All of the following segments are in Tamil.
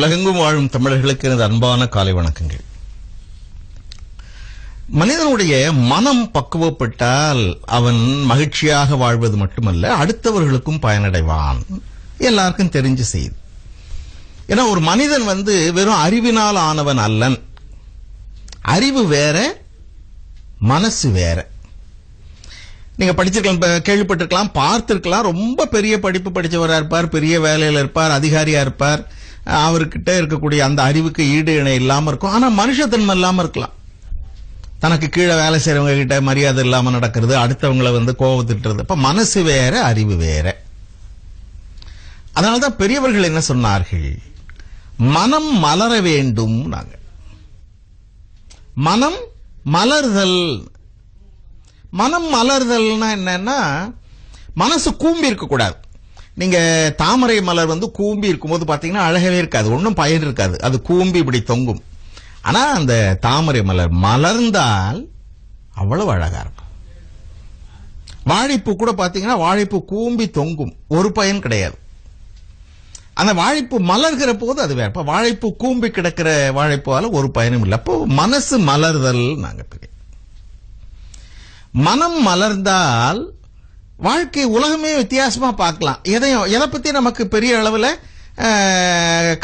உலகெங்கும் வாழும் தமிழர்களுக்கு எனது அன்பான காலை வணக்கங்கள். மனிதனுடைய மனம் பக்குவப்பட்டால் அவன் மகிழ்ச்சியாக வாழ்வது மட்டுமல்ல, அடுத்தவர்களுக்கும் பயனடைவான். எல்லாருக்கும் தெரிஞ்ச செய்தி. ஏன்னா ஒரு மனிதன் வெறும் அறிவினால் ஆனவன் அல்லன். அறிவு வேற, மனசு வேற. நீங்க படிச்சிருக்கலாம், கேள்விப்பட்டிருக்கலாம், பார்த்திருக்கலாம். ரொம்ப பெரிய படிப்பு படிச்சவரா இருப்பார், பெரிய வேலையில இருப்பார், அதிகாரியா இருப்பார். அவர்கிட்ட இருக்கக்கூடிய அந்த அறிவுக்கு ஈடு இணை இல்லாம இருக்கும். ஆனா மனுஷத்தன்மை இல்லாம இருக்கலாம். தனக்கு கீழே வேலை செய்யறவங்க கிட்ட மரியாதை இல்லாம நடக்கிறது, அடுத்தவங்களை கோபத்திட்டுறது. இப்ப மனசு வேற, அறிவு வேற. அதனால்தான் பெரியவர்கள் என்ன சொன்னார்கள்? மனம் மலர வேண்டும். மனம் மலர்தல். மனம் மலர்தல்னா என்னன்னா, மனசு கூம்பி இருக்க கூடாது. நீங்க தாமரை மலர் கூம்பி இருக்கும்போது பாத்தீங்கன்னா அழகவே இருக்காது, ஒன்னும் பயன் இருக்காது, அது கூம்பி இப்படி தொங்கும். ஆனா அந்த தாமரை மலர் மலர்ந்தால் அவ்வளவு அழகா இருக்கும். வாழைப்பூ கூட பாத்தீங்கன்னா வாழைப்பூ கூம்பி தொங்கும், ஒரு பயன் கிடையாது. அந்த வாழைப்பூ மலர்கிற போது அது வேற. வாழைப்பூ கூம்பி கிடக்கிற வாழைப்பூவால ஒரு பயனும் இல்லை. அப்போ மனசு மலர்தல். மனம் மலர்ந்தால் வாழ்க்கை உலகமே வித்தியாசமா பார்க்கலாம். எதை பத்தி நமக்கு பெரிய அளவுல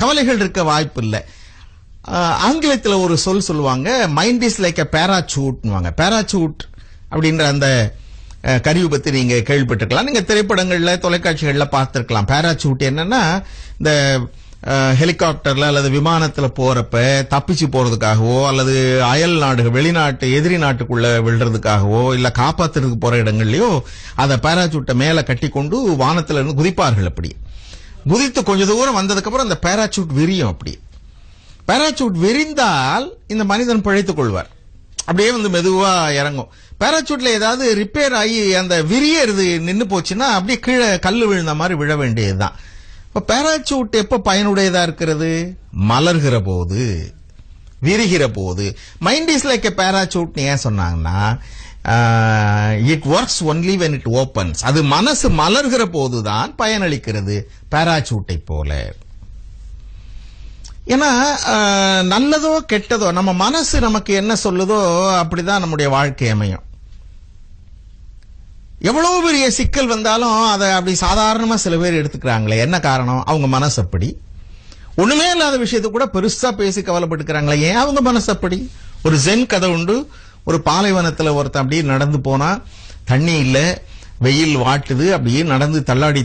கவலைகள் இருக்க வாய்ப்பு இல்லை. ஆங்கிலத்தில் ஒரு சொல்லுவாங்க, mind is like a parachute. Parachute அப்படின்ற அந்த கருவி பத்தி நீங்க கேள்விப்பட்டிருக்கலாம். நீங்க திரைப்படங்கள்ல, தொலைக்காட்சிகள்ல பார்த்திருக்கலாம். பேராசூட் என்னன்னா, இந்த ஹெலிகாப்டர்ல அல்லது விமானத்துல போறப்ப தப்பிச்சு போறதுக்காகவோ, அல்லது அயல் நாடுகள், வெளிநாட்டு எதிரி நாட்டுக்குள்ள விழுறதுக்காகவோ, இல்ல காப்பாத்துறதுக்கு போற இடங்கள்லயோ அதை பேராசூட்டை மேல கட்டி கொண்டு வானத்துல இருந்து குதிப்பார்கள். அப்படி குதித்து கொஞ்ச தூரம் வந்ததுக்கு அப்புறம் அந்த பேராசூட் விரியும். அப்படி பேராசூட் விரிந்தால் இந்த மனிதன் பிழைத்துக் கொள்வார். அப்படியே மெதுவா இறங்கும். பேராசூட்ல ஏதாவது ரிப்பேர் ஆகி அந்த விரியறது நின்னு போச்சுன்னா அப்படியே கீழே கல்லு விழுந்த மாதிரி விழ வேண்டியதுதான். இப்ப பேராசூட் எப்ப பயனுடையதா இருக்கிறது? மலர்கிற போது, விரிகிற போது. Mind is like a parachute ஏன் சொன்னாங்கன்னா, it works only when it opens. அது மனசு மலர்கிற போதுதான் பயனளிக்கிறது, பேராசூட்டை போல. ஏன்னா நல்லதோ கெட்டதோ நம்ம மனசு நமக்கு என்ன சொல்லுதோ அப்படிதான் நம்முடைய வாழ்க்கை அமையும். எவ்வளவு பெரிய சிக்கல் வந்தாலும் அதை அப்படி சாதாரணமா சில பேர் எடுத்துக்கிறாங்களே, என்ன காரணம்? அவங்க மனசு அப்படி. ஒண்ணுமே இல்லாத விஷயத்த கூட பெருசா பேசி கவலைப்பட்டுக்கிறாங்களே, ஏன்? அவங்க மனசு அப்படி. ஒரு ஜென் கதை உண்டு. ஒரு பாலைவனத்துல ஒருத்தன் அப்படியே நடந்து போனா, தண்ணி இல்ல, வெயில் வாட்டுது, அப்படியே நடந்து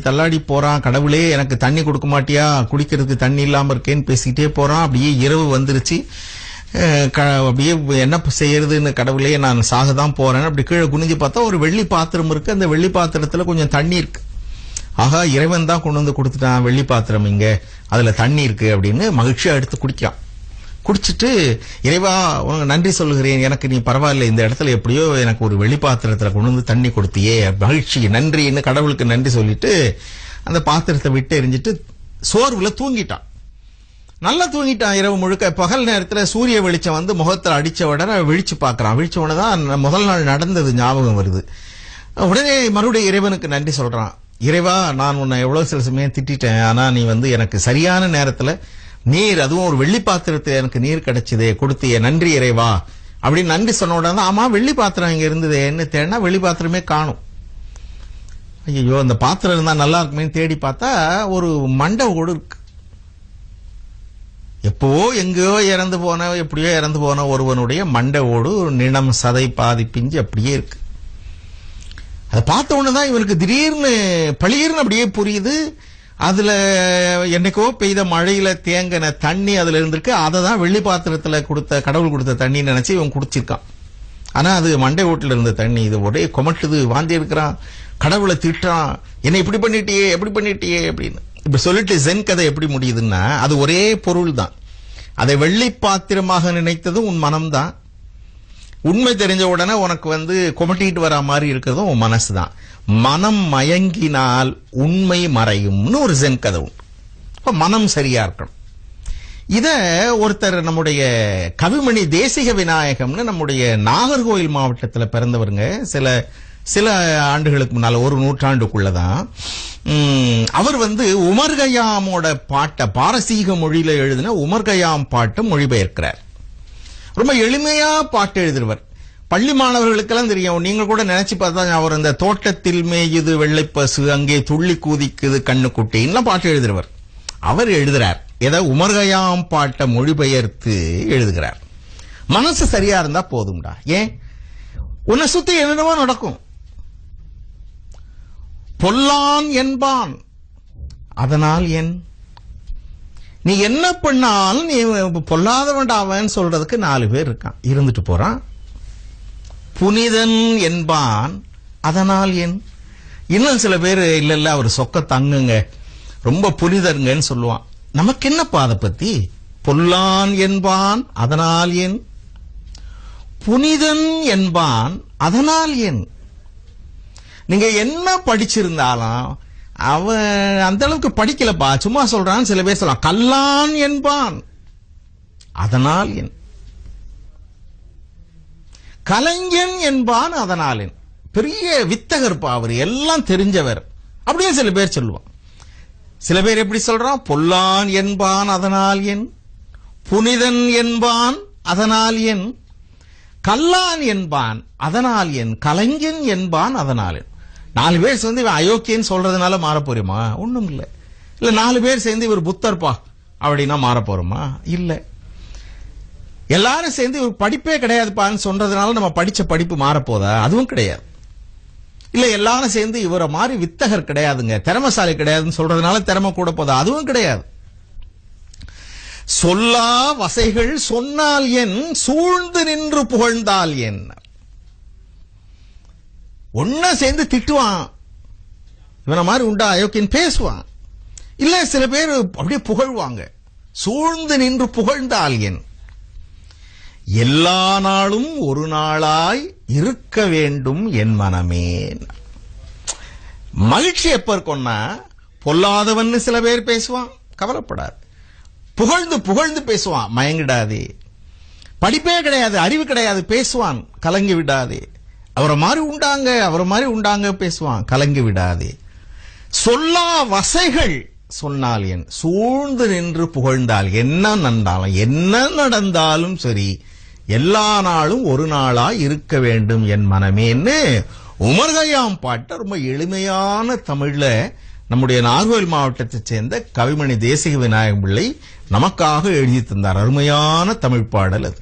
தள்ளாடி போறான். கடவுளே எனக்கு தண்ணி கொடுக்க மாட்டியா, குடிக்கிறதுக்கு தண்ணி இல்லாம இருக்கேன்னு பேசிக்கிட்டே போறான். அப்படியே இரவு வந்துருச்சு. அப்படியே என்ன செய்யறதுன்னு, கடவுளே நான் சாகதான் போறேன். அப்படி கீழே குனிஞ்சு பார்த்தா ஒரு வெள்ளி பாத்திரம் இருக்கு. அந்த வெள்ளி பாத்திரத்துல கொஞ்சம் தண்ணி இருக்கு. ஆகா, இறைவன் தான் கொண்டு கொடுத்துட்டான் வெள்ளி பாத்திரம், இங்க அதுல தண்ணி இருக்கு அப்படின்னு மகிழ்ச்சியா எடுத்து குடிக்கான். குடிச்சிட்டு, இறைவா உனக்கு நன்றி சொல்லுகிறேன், எனக்கு நீ பரவாயில்ல, இந்த இடத்துல எப்படியோ எனக்கு ஒரு வெளி பாத்திரத்துல கொண்டு தண்ணி கொடுத்தியே, மகிழ்ச்சி, நன்றின்னு கடவுளுக்கு நன்றி சொல்லிட்டு அந்த பாத்திரத்தை விட்டு எரிஞ்சிட்டு சோர்வுல தூங்கிட்டான். நல்லா தூங்கிட்டான் இரவு முழுக்க. பகல் நேரத்துல சூரிய வெளிச்சம் முகத்துல அடிச்ச உடனே விழிச்சு பாக்குறான். விழிச்ச உடனே தான் முதல் நாள் நடந்தது ஞாபகம் வருது. உடனே மறுபடியும் இறைவனுக்கு நன்றி சொல்றான். இறைவா, நான் உன்னை எவ்வளவு சில சமயம் திட்டேன், ஆனா நீ எனக்கு சரியான நேரத்துல நீர், அதுவும் ஒரு வெள்ளி பாத்திரத்தில் எனக்கு நீர் கிடைச்சதே, கொடுத்திய, நன்றி இறைவா அப்படின்னு நன்றி சொன்ன உடனே, ஆமா வெள்ளி பாத்திரம் இங்க இருந்தது, என்ன தேடினா வெள்ளி பாத்திரமே காணும். ஐயோ, அந்த பாத்திரம் இருந்தா நல்லா இருக்குமே தேடி பார்த்தா ஒரு மண்டை ஓடு இருக்கு. எப்போ எங்கேயோ எப்படியோ இறந்து போன ஒருவனுடைய மண்டை ஓடு, நிணம் சதை பாதி பிஞ்சு அப்படியே இருக்கு. அதை பார்த்த உடனேதான் இவனுக்கு திடீர்னு பளீர்னு அப்படியே புரியுது. அதுல என்னைக்கோ பெய்த மழையில தேங்கின தண்ணி அதுல இருந்திருக்கு. அதை தான் வெள்ளி பாத்திரத்துல கடவுள் கொடுத்த தண்ணி நினைச்சு இவன் குடிச்சிருக்கான். ஆனா அது மண்டை ஓட்டுல இருந்த தண்ணி. இது ஒரே கொமட்டுது, வாந்தி இருக்கிறான், கடவுளை திட்டுறான், என்னை எப்படி பண்ணிட்டியே அப்படின்னு. இப்ப சொல்லிட்டு ஜென் கதை எப்படி முடியுதுன்னா, அது ஒரே பொருள் தான். அதை வெள்ளி பாத்திரமாக நினைத்ததும் உன் மனம்தான். உண்மை தெரிஞ்ச உடனே உனக்கு கொமட்டிட்டு வர மாதிரி இருக்கிறதும் உன் மனசு தான். மனம் மயங்கினால் உண்மை மறையும்னு ஒரு ஜென் கதை உண்டு. இப்ப மனம் சரியா இருக்கணும். இத ஒருத்தர், நம்முடைய கவிமணி தேசிக விநாயகம்னு நம்முடைய நாகர்கோவில் மாவட்டத்தில் பிறந்தவருங்க, சில சில ஆண்டுகளுக்கு முன்னால, ஒரு நூற்றாண்டுக்குள்ளதான் அவர் உமர் கய்யாமோட பாட்டை, பாரசீக மொழியில எழுதின உமர் கய்யாம் பாட்டை மொழிபெயர்க்கிறார். ரொம்ப எளிமையா பாட்டு எழுதுறவர். பள்ளி மாணவர்களுக்கெல்லாம் தெரியும். நீங்க கூட நினைச்சு பார்த்தா அவர் இந்த தோட்டத்தில் மேயுது வெள்ளைப்பசு, அங்கே துள்ளி கூதிக்குது கண்ணுக்குட்டின்லாம் பாட்டு எழுதுறவர். அவர் எழுதுறார், ஏதோ உமர் கய்யாம் பாட்டை மொழிபெயர்த்து எழுதுகிறார். மனசு சரியா இருந்தா போதும்டா. ஏன், உன்னை சுத்தி என்னென்னவோ நடக்கும். பொல்லான் என்பான், அதனால் என், நீ என்ன பண்ணாலும் நீ பொல்லாதவன்டாவன் சொல்றதுக்கு 4 பேர் இருக்கான், இருந்துட்டு போறான். புனிதன் என்பான், அதனால் என், இன்னும் சில பேர் இல்ல அவர் சொக்க தங்குங்க, ரொம்ப புனிதருங்கன்னு சொல்லுவான். நமக்கு என்னப்பா அதை பத்தி? பொல்லான் என்பான், அதனால் என், புனிதன் என்பான், அதனால் என். நீங்க என்ன படிச்சிருந்தாலும் அவன் அந்த அளவுக்கு படிக்கலப்பா, சும்மா சொல்றான். சில பேர் சொல்லலாம் கல்லான் என்பான், அதனால் என், கலைஞன் என்பான், அதனால் என். பெரிய வித்தகர்ப்பா அவர், எல்லாம் தெரிஞ்சவர் அப்படியே சில பேர் சொல்லுவான். சில பேர் எப்படி சொல்றான்? பொல்லான் என்பான், அதனால் என், புனிதன் என்பான், அதனால் என், கல்லான் என்பான், அதனால் என், கலைஞன் என்பான், அதனால் என். 4 பேர் சேர்ந்து இவன் அயோக்கியன்னு சொல்றதுனால மாற போறோமா? ஒண்ணும் இல்ல. இல்ல 4 பேர் சேர்ந்து இவர் புத்தர்ப்பா அப்படின்னா மாற போறோமா? இல்ல. எல்லாரும் சேர்ந்து இவர் படிப்பே கிடையாதுப்பான்னு சொல்றதுனால நம்ம படிச்ச படிப்பு மாறப்போதா? அதுவும் கிடையாது. இல்ல எல்லாரும் சேர்ந்து இவரை மாதிரி வித்தகர் கிடையாதுங்க, திறமசாலி கிடையாதுன்னு சொல்றதுனால திறமை கூட போதா? அதுவும் கிடையாது. சொல்லா வசைகள் சொன்னால் என், சூழ்ந்து நின்று புகழ்ந்தால் என். ஒன்னா சேர்ந்து திட்டுவான், இவனை மாதிரி உண்டா அயோக்கியன் பேசுவான். இல்ல சில பேர் அப்படியே புகழ்வாங்க, சூழ்ந்து நின்று புகழ்ந்தால் என். எல்லா நாளும் ஒரு நாளாய் இருக்க வேண்டும் என் மனமே. மகிழ்ச்சி எப்ப இருக்கும்னா, பொல்லாதவன் சில பேர் பேசுவான், கவலைப்படாது. புகழ்ந்து புகழ்ந்து பேசுவான், மயங்கிடாதே. படிப்பே கிடையாது, அறிவு கிடையாது, பேசுவான், கலங்கி விடாதே. அவரை மாதிரி உண்டாங்க, அவரை மாதிரி உண்டாங்க பேசுவான், கலங்கி விடாதே. சொல்லா வசைகள் சொன்னால் என், சூழ்ந்து நின்று புகழ்ந்தால், என்ன நடந்தாலும் என்ன நடந்தாலும் சரி, எல்லா நாளும் ஒரு நாளா இருக்க வேண்டும் என் மனமேன்னு உமர் கய்யாம் பாட்டை ரொம்ப எளிமையான தமிழ்ல நம்முடைய நாகர்கோவில் மாவட்டத்தை சேர்ந்த கவிமணி தேசிக விநாயகம் பிள்ளை நமக்காக எழுதி தந்தார். அருமையான தமிழ் பாடல் அது.